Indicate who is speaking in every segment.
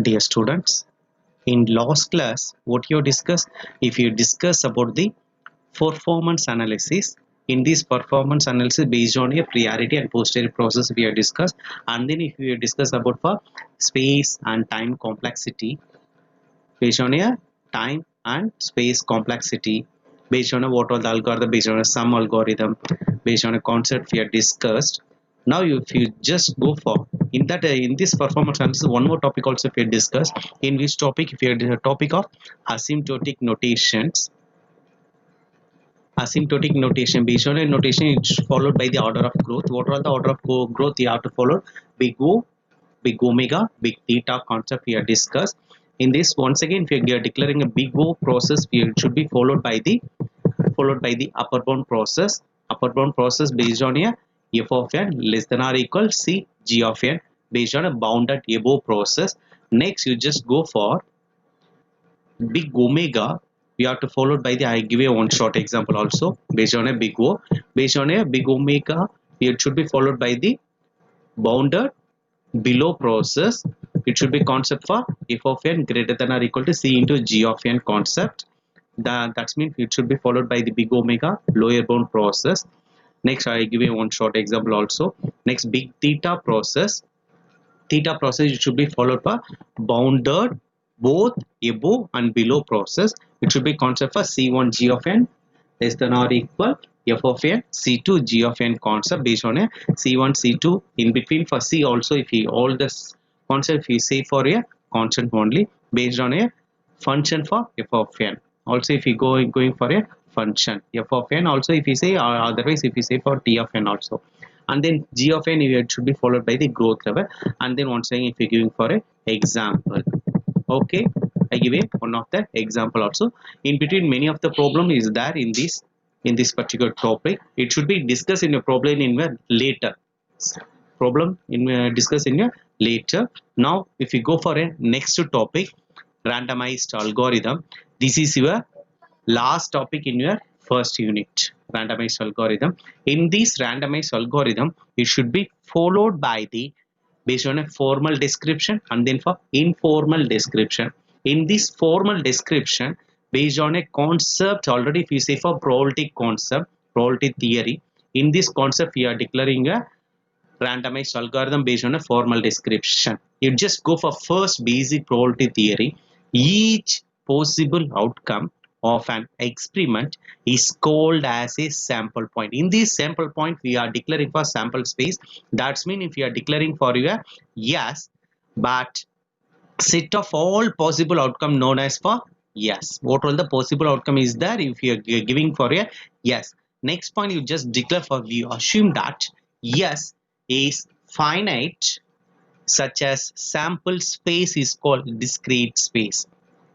Speaker 1: Dear students, in last class, what you discussed, if you discuss about the performance analysis, in this performance analysis based on a priority and posterior process we have discussed, and then if we discuss about for space and time complexity, based on a time and space complexity, based on a what all the algorithm, based on a sum algorithm, based on a concept we have discussed. Now if you just go for in that in this performance analysis, one more topic also we have discussed, in which topic if you have the topic of asymptotic notations. Asymptotic notation, based on a notation it's followed by the order of growth. What are the order of growth you have to follow? Big O, big omega, big theta concept we have discussed. In this, once again, if you are declaring a big O process, it should be followed by the upper bound process. Upper bound process based on a f of n less than or equal c g of n, based on a bounded above process. Next you just go for big omega. We have to followed by the, I give you one short example also, based on a big O, based on a big omega it should be followed by the bounded below process. It should be concept for f of n greater than or equal to c into g of n concept. That means it should be followed by the big omega lower bound process. Next I give you one short example also. Next big theta process. Theta process it should be followed by bounded both above and below process. It should be concept for c1 g of n less than or equal f of n c2 g of n concept, based on a c1 c2 in between. For c also, if you all this concept we say for a constant only, based on a function for f of n. Also if you going for a function f of n also, if you say, or otherwise if you say for t of n also, and then g of n it should be followed by the growth level. And then once again if you're giving for a example, okay, I give a one of the example also. In between many of the problem is there in this particular topic. It should be discussed in a problem in a later problem in discuss in a later. Now if you go for a next topic, randomized algorithm, this is your last topic in your first unit, randomized algorithm. In this randomized algorithm it should be followed by the based on a formal description and then for informal description. In this formal description, based on a concept already, if you say for probability concept, probability theory, in this concept we are declaring a randomized algorithm based on a formal description. You just go for first basic probability theory. Each possible outcome of an experiment is called as a sample point. In this sample point we are declaring for sample space. That's mean if you are declaring for your yes, but set of all possible outcome known as for yes. What all the possible outcome is there if you are giving for a yes. Next point you just declare for, you assume that yes is finite, such as sample space is called discrete space.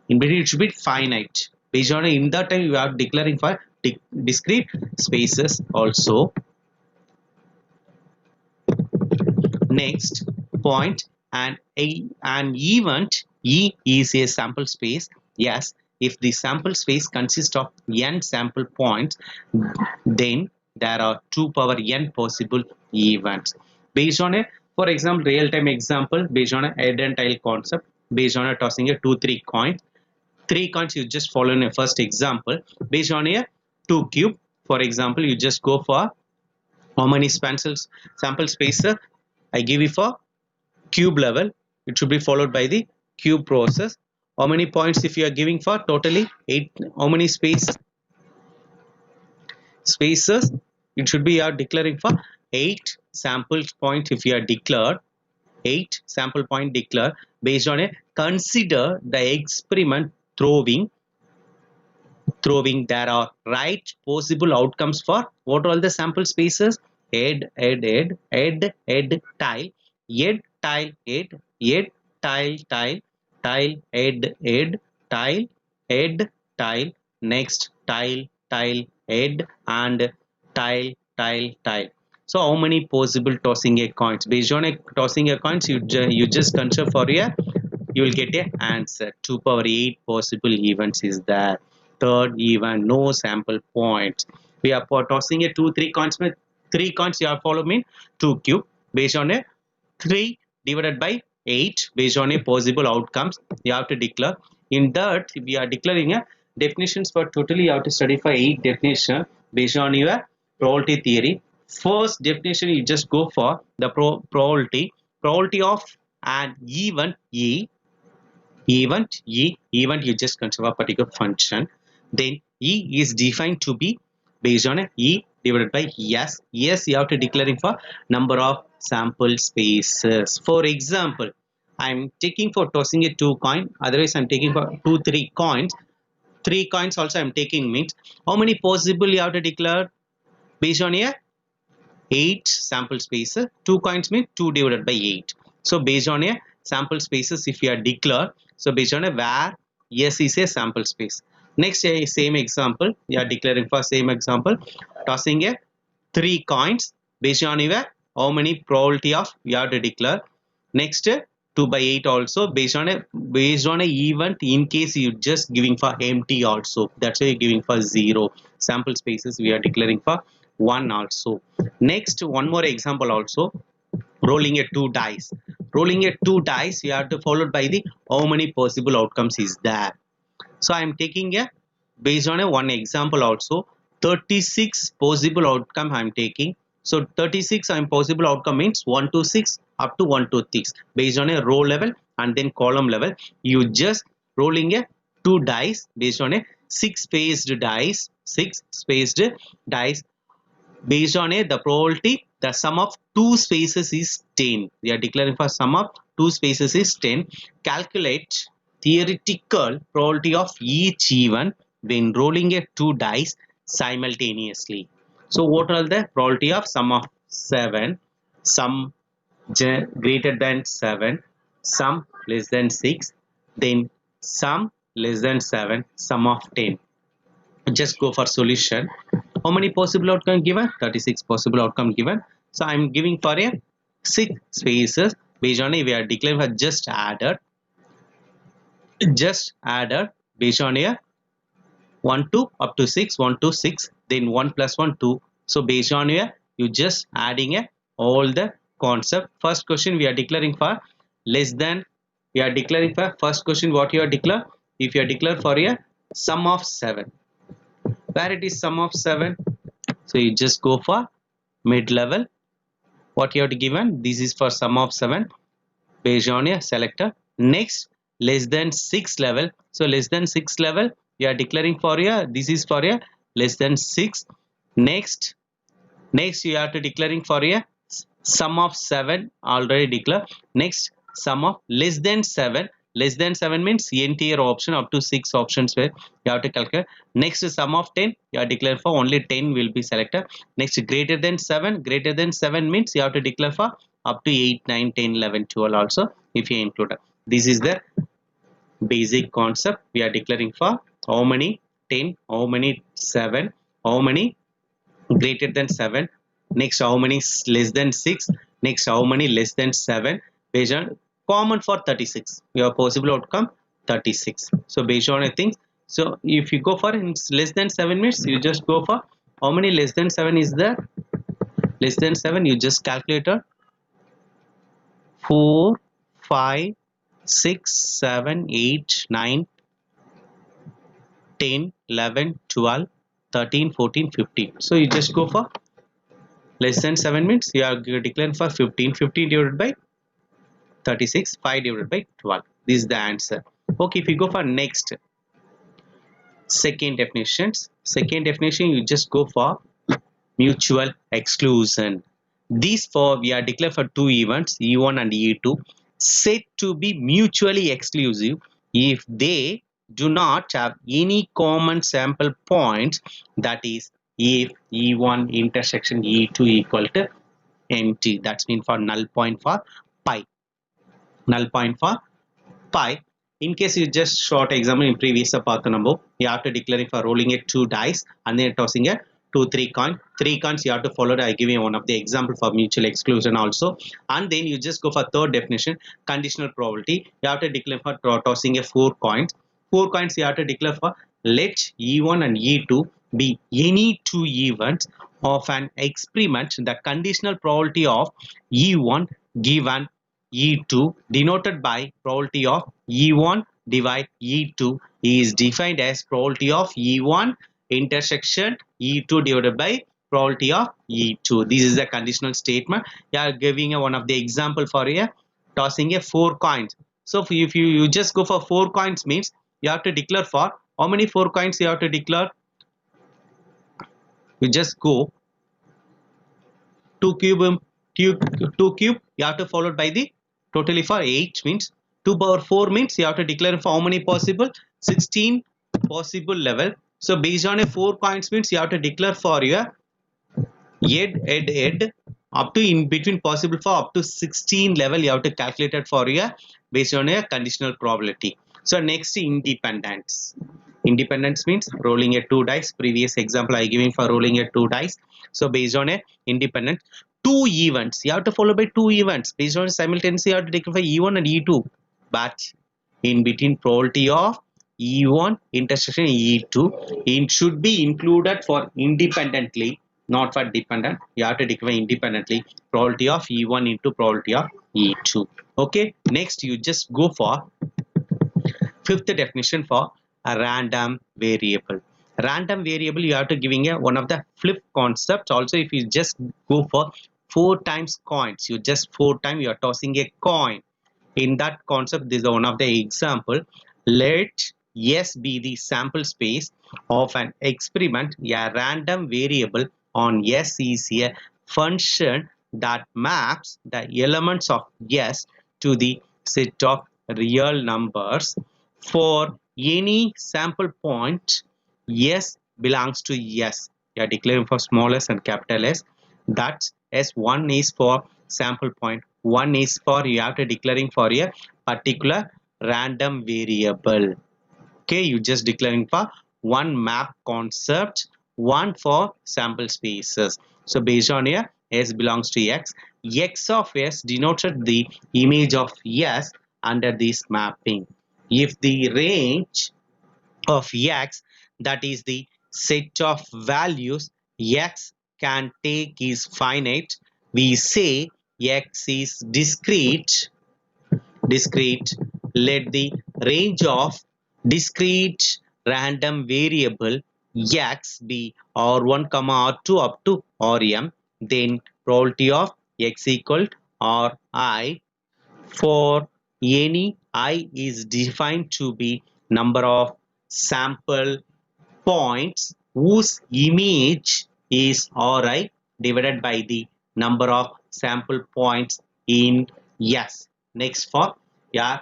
Speaker 1: In between it should be finite. Based on in that time you are declaring for discrete spaces also. Next point, an event E is a sample space. Yes, if the sample space consists of n sample points, then there are 2 power n possible events. Based on a, for example, real-time example, based on a head and tail concept, based on a tossing a 2-3 coins. 3 coins you just follow in a first example, based on a 2 cube. For example, you just go for how many sample spaces I give you for cube level. It should be followed by the cube process. How many points if you are giving for totally 8, how many spaces it should be, you are declaring for 8 sample points. If you are declared 8 sample point declare, based on a consider the experiment throwing there are right possible outcomes for what are all the sample spaces, head tile, head tile head tile head tile, next tile head and tile. So how many possible tossing a coins? Based on a tossing a coins, you just consider for a, you will get a answer. 2 power 8 possible events is there. Third event, no sample points. We are for tossing a 2-3 coins. 3 coins you are follow me 2 cube, based on a 3 divided by 8 based on a possible outcomes you have to declare. In that we are declaring a definitions for totally you have to study for 8 definition based on your probability theory. First definition you just go for the probability of an event you just consider a particular function. Then e is defined to be based on a e divided by s you have to declaring for number of sample spaces. For example, I'm taking for tossing a 2 coin, otherwise I'm taking for 2 3 coins. 3 coins also I'm taking means how many possible you have to declare based on a 8 sample spaces. 2 coins means 2 divided by 8. So based on a sample spaces if you are declare, so based on a where yes is a sample space. Next a same example you are declaring for same example, tossing a 3 coins based on your how many probability of you have to declare. Next 2 by 8 also based on a event in case you just giving for empty also, that's why you're giving for 0 sample spaces we are declaring for 1 also. Next one more example also, rolling a 2 dice. Rolling a 2 dice you have to followed by the how many possible outcomes is there. So I am taking a based on a one example also, 36 possible outcome I am taking. So 36 I'm possible outcome means 1 to 6 up to 1 to 6 based on a row level and then column level. You just rolling a 2 dice based on a 6 spaced dice based on a the probability the sum of two spaces is 10. We are declaring for sum of two spaces is 10. Calculate theoretical probability of each event when rolling a 2 dice simultaneously. So what are the probability of sum of 7, sum greater than 7, sum less than 6, then sum less than 7, sum of 10. Just go for solution. How many possible outcome given? 36 possible outcome given. So I'm giving for a 6 spaces based on a we are declaring for just added based on a 1 to up to 6, 1 to 6, then 1 plus 1 2. So based on a you just adding a all the concept. First question we are declaring for less than, we are declaring for first question what you are declare, if you are declare for a sum of 7, where it is sum of 7, so you just go for mid level what you have to given, this is for sum of 7 based on a selector. Next less than 6 level, so less than 6 level you are declaring for a this is for a less than 6. Next you have to declaring for a sum of 7 already declare. Next sum of less than 7, less than 7 means entire option up to 6 options where you have to calculate. Next sum of 10 you are declared for only 10 will be selected. Next greater than 7, greater than 7 means you have to declare for up to 8 9 10 11 12 also if you include. This is the basic concept we are declaring for how many 10, how many 7, how many greater than 7, next how many less than 6, next how many less than 7 based on common for 36 your possible outcome 36. So based on a thing, so if you go for less than 7 minutes you just go for how many less than 7 is there, less than 7 you just calculate 4 5 6 7 8 9 10 11 12 13 14 15. So you just go for less than 7 minutes you are declaring for 15, 15 divided by 36, 5 divided by 12, this is the answer. Okay, if you go for next second definition you just go for mutual exclusion. These four we are declared for two events e1 and e2 said to be mutually exclusive if they do not have any common sample points, that is if e1 intersection e2 equal to empty, that's mean for null point for pi, null point for pi. In case you just short example in previous path number you have to declaring for rolling a 2 dice and then tossing a 3 coins you have to follow. I give you one of the example for mutual exclusion also. And then you just go for third definition, conditional probability. You have to declare for tossing a 4 coins you have to declare for let e1 and e2 be any two events of an experiment. The conditional probability of e1 given E2 denoted by probability of E1 divide E2 is defined as probability of E1 intersection E2 divided by probability of E2. This is a conditional statement. You are giving one of the example for a tossing a 4 coins. So if you just go for 4 coins means you have to declare for how many 4 coins you have to declare. You just go 2 cube 2 cube you have to followed by the totally for 8 means 2 power 4 means you have to declare for how many possible 16 possible level. So based on a 4 coins means you have to declare for your head up to in between possible for up to 16 level you have to calculate it for your based on a conditional probability. So next, independence means rolling a 2 dice. Previous example I giving for rolling a 2 dice. So based on a independent, two events you have to follow by two events based on simultaneously you have to declare for E1 and E2, but in between probability of E1 intersection E2 it should be included for independently, not for dependent. You have to declare independently probability of E1 into probability of E2. Okay, next you just go for fifth definition for a random variable. Random variable you have to giving a one of the flip concept. Also if you just go for 4 times coins, you just 4 times you are tossing a coin. In that concept this is one of the example. Let S be the sample space of an experiment. A random variable on S is a function that maps the elements of S to the set of real numbers. For any sample point S belongs to S. You are declaring for small s and capital S. That S1 is for sample point, 1 is for you have to declaring for a particular random variable. Okay, you just declaring for one map concept, one for sample spaces. So based on here S belongs to X, X of S denoted the image of S under this mapping. If the range of X, that is the set of values X can take, is finite, we say X is discrete. Let the range of discrete random variable X be R1 comma R2 up to Rm, then probability of X equal Ri for any I is defined to be number of sample points whose image is Ri divided by the number of sample points in S. Next for yeah,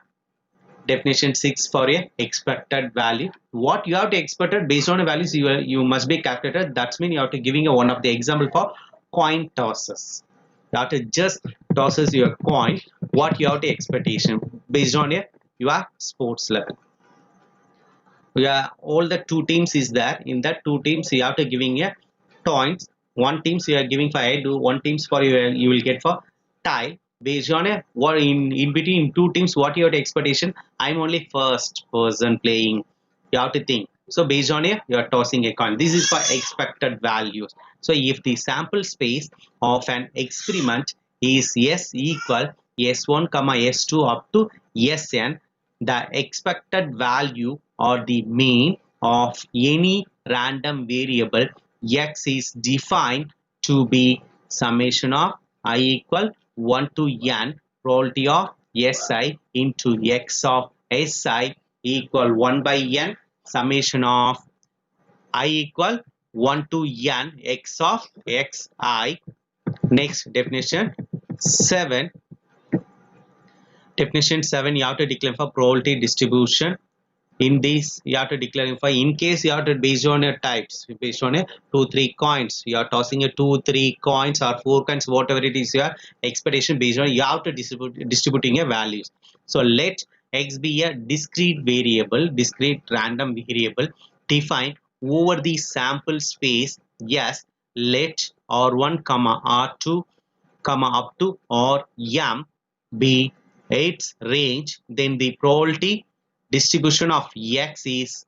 Speaker 1: definition 6 for a expected value. What you have to expect it based on the values you must be calculated. That's mean you have to giving a one of the example for coin tosses. You have to just tosses your coin. What you have to expectation based on your sports level. Yeah, all the two teams is there. In that two teams you have to giving a points. One teams you are giving for head, one teams for you will get for tie. Based on a what in between two teams, what your expectation? I'm only first person playing. You have to think. So based on a you are tossing a coin. This is for expected values. So if the sample space of an experiment is S equal S1 comma S2 up to Sn, the expected value or the mean of any random variable X is defined to be summation of I equal 1 to n probability of Si into X of Si equal 1 by n summation of I equal 1 to n X of Xi. Next definition 7. Definition 7 you have to declare for probability distribution. In this you have to declare for in case you have to based on your types, based on a 2-3 coins, you are tossing a 2-3 coins or 4 coins, whatever it is your expectation based on you have to distributing your values. So let X be a discrete random variable defined over the sample space. Yes, let R1 comma R2 comma up to or m be its range, then the probability distribution of x is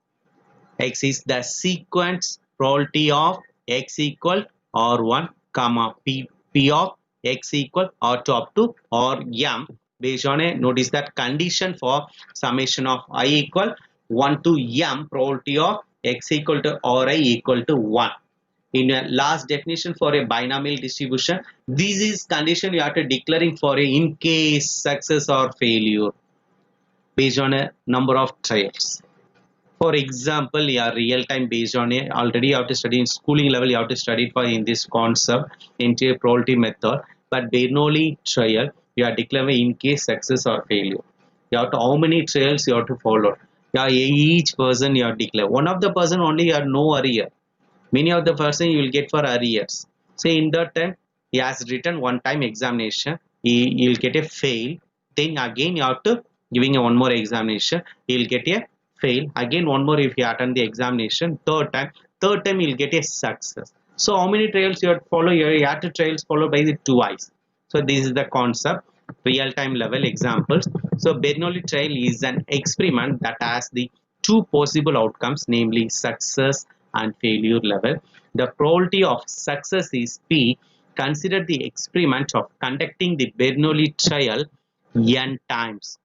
Speaker 1: the sequence probability of x equal r1 comma p of x equal r2 up to or m based on a, notice that condition for summation of I equal 1 to m probability of x equal to Ri equal to 1. In a last definition for a binomial distribution, this is condition you have to declaring for a in case success or failure based on a number of trials. For example, yeah, real time based on a already you have to study in schooling level, you have to study for in this concept into a probability method, but Bernoulli trial you are declaring in case success or failure. You have to how many trials you have to follow. Yeah, each person you have to declare. One of the person only you have no arrear. Many of the person you will get for arrears. Say in that time he has written one time examination, he will get a fail. Then again you have to giving a one more examination, he will get a fail. Again one more if he attend the examination. Third time he will get a success. So how many trials you have to follow? You have to trials followed by the two eyes. So this is the concept. Real time level examples. So Bernoulli trial is an experiment that has the two possible outcomes, namely success and failure level. The probability of success is P. Consider the experiment of conducting the Bernoulli trial n times.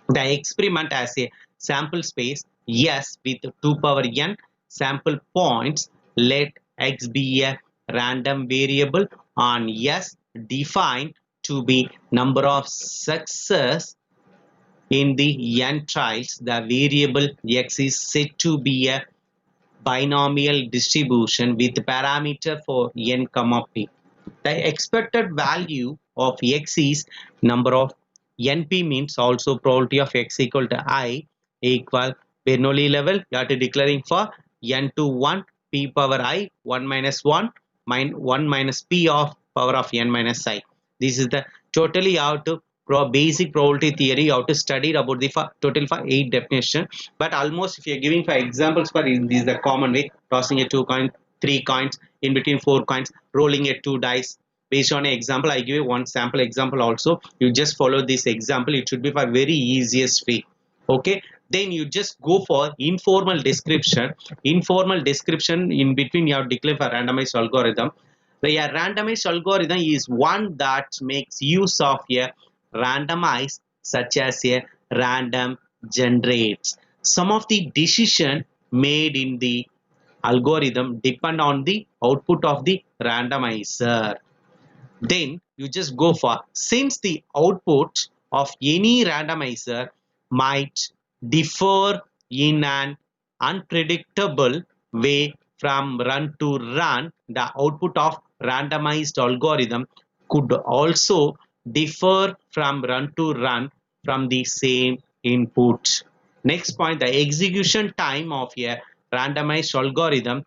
Speaker 1: The experiment has a sample space S with 2 power n sample points. Let x be a random variable on S defined to be number of success in the n trials. The variable x is said to be a binomial distribution with parameter for n comma p. The expected value of x is number of np, means also probability of x equal to I equal Bernoulli level. You have to declaring for n to 1 p power I 1 minus 1 1 minus p of power of n minus I. This is the totally out to basic probability theory. You have to study about the total for 8 definition, but almost if you are giving for examples for this is the common way, tossing a 2 coin, 3 coins, in between 4 coins, rolling a 2 dice. Based on an example, I give you one sample example also. You just follow this example. It should be for very easiest way. Okay. Then you just go for informal description. Informal description in between you have declared for randomized algorithm. The randomized algorithm is one that makes use of a randomized, such as a random generates. Some of the decision made in the algorithm depend on the output of the randomizer. Then you just go for, since the output of any randomizer might differ in an unpredictable way from run to run, the output of randomized algorithm could also differ from run to run from the same input. Next point, the execution time of a randomized algorithm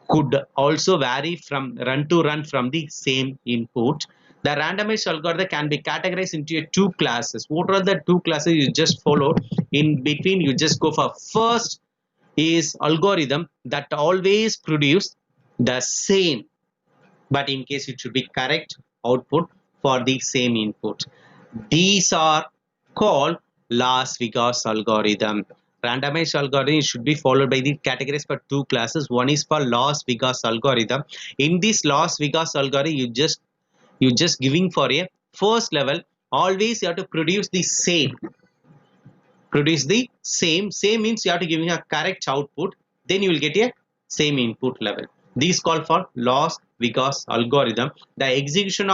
Speaker 1: could also vary from run to run from the same input. The randomized algorithm can be categorized into two classes. What are the two classes you just follow? In between, you just go for first is algorithm that always produce the same, but in case it should be correct output for the same input. These are called Las Vegas algorithm. Randomized algorithm should be followed by the categories for two classes. One is for Las Vegas algorithm. In this Las Vegas algorithm, you just giving for a first level. Always you have to produce the same. Produce the same. Same means you have to give a correct output. Then you will get a same input level. These call for Las Vegas algorithm. The execution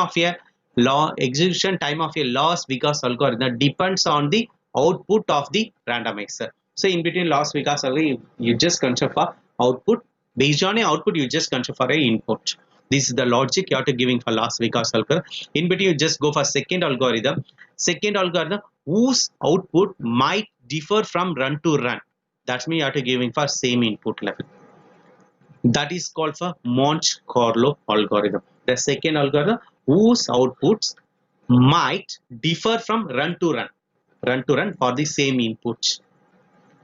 Speaker 1: time of a Las Vegas algorithm depends on the output of the randomizer. So in between Las Vegas algorithm, you just consider for output. Based on a output, you just consider for a input. This is the logic you have to giving for Las Vegas algorithm. In between, you just go for second algorithm. Second algorithm whose output might differ from run to run. That's means you have to giving for same input level. That is called for Monte Carlo algorithm. The second algorithm whose outputs might differ from run to run for the same input.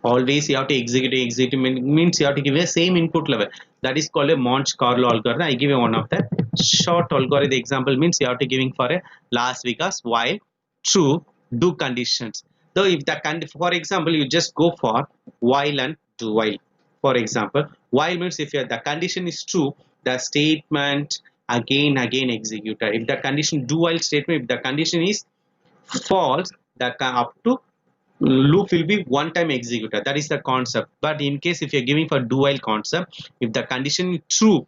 Speaker 1: Always you have to execute means you have to give a same input level. That is called a Monte Carlo algorithm. I give you one of the short algorithm example, means you have to giving for a Las Vegas while true do conditions. So if the for example you just go for while and do while. For example, while means if the condition is true, the statement again executed. If the condition do while statement, if the condition is false, the up to loop will be one time executed. That is the concept. But in case if you're giving for do while concept, if the condition is true,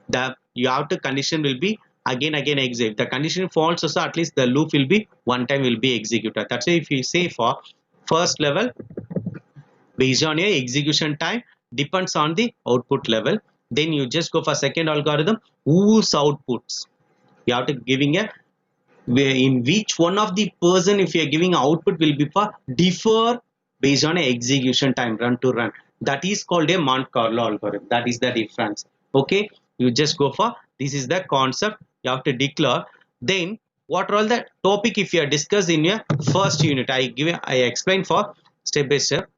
Speaker 1: the you have to condition will be again execute. If the condition false also, at least the loop will be one time will be executed. That's why if you say for first level, based on your execution time depends on the output level, then you just go for second algorithm whose outputs you have to giving a in which one of the person if you are giving output will be for differ based on a execution time run to run. That is called a Monte Carlo algorithm. That is the difference. Okay, you just go for this is the concept you have to declare. Then what are all the topic if you are discussed in your first unit, I explain for step by step.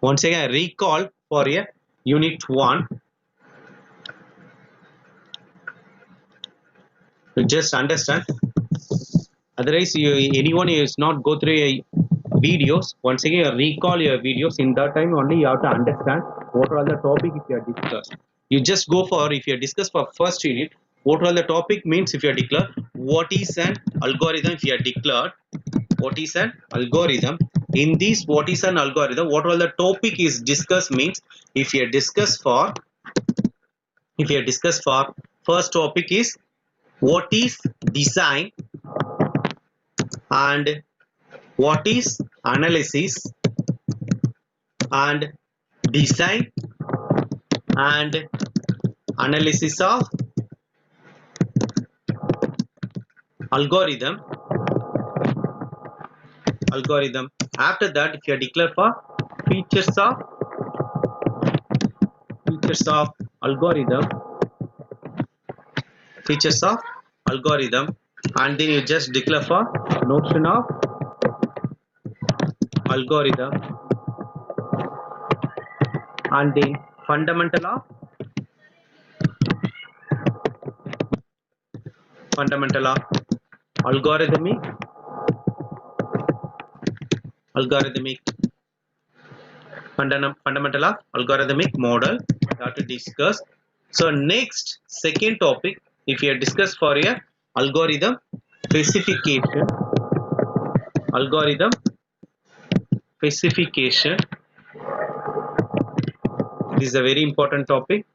Speaker 1: Once again I recall for a unit 1, you just understand. Otherwise you, anyone is not go through a videos, once again you recall your videos. In that time only you have to understand what are the topic if you are discussed. You just go for if you are discussed for first unit, what are the topic means if you are declared what is an algorithm. If you are declared what is an algorithm, in this what is an algorithm, what all the topic is discussed means if you are discussed for first topic is what is design and what is analysis and design and analysis of algorithm. After that if you are declared for features of algorithm, and then you just declare for notion of algorithm, and then fundamental of algorithmic fundamental of algorithmic model that to discuss. So next second topic if you discuss for a algorithm specification, algorithm specification, this is a very important topic,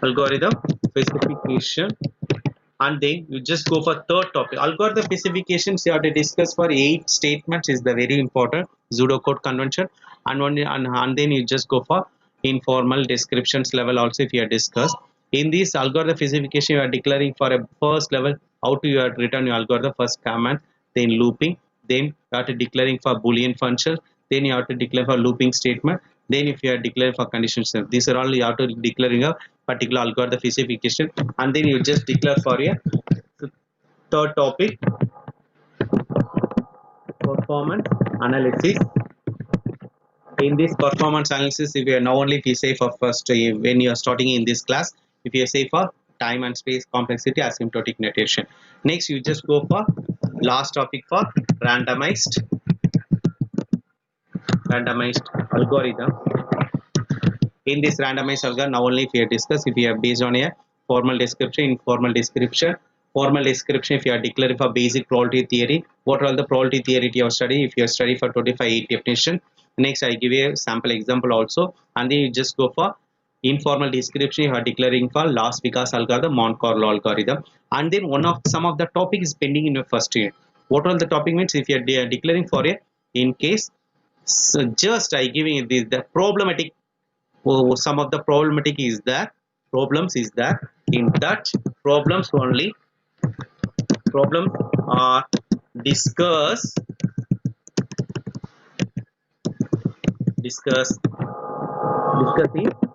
Speaker 1: algorithm specification. And then you just go for third topic, algorithm specifications. You have to discuss for 8 statements is the very important pseudocode convention, and then you just go for informal descriptions level also if you are discussed. In this algorithm specification you are declaring for a first level how to you are written your algorithm, first command, then looping, then you have to declaring for boolean function, then you have to declare for looping statement, then if you are declaring for conditions, these are all you have to declaring a particular algorithm specification. And then you just declare for a third topic performance analysis. In this performance analysis if you are now only if you say for first when you are starting in this class, if you say for time and space complexity asymptotic notation, next you just go for last topic for randomized algorithm. In this randomized algorithm now only if you discuss if you are based on a formal description, informal description. Formal description if you are declaring for basic probability theory, what are all the probability theory you have studied if you are studying for 25 definition. Next I give you a sample example also, and then you just go for informal description you are declaring for Las Vegas algorithm, Monte Carlo algorithm. And then one of some of the topic is pending in your first year. What all the topic means if you are declaring for a in case, so just I giving you this the problematic. Some of the problematic is that problems is that in that problems only problems are discussed discussing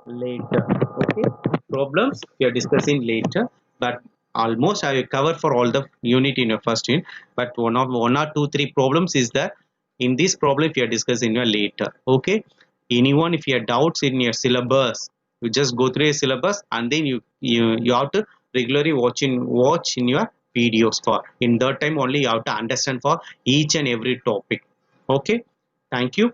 Speaker 1: later. Okay, problems we are discussing later, but almost I will cover for all the unit in your first unit, but one or two three problems is that in this problem we are discussing your later. Okay, anyone if you have doubts in your syllabus, you just go through a syllabus and then you have to regularly watch in your videos. For in that time only you have to understand for each and every topic. Okay, thank you.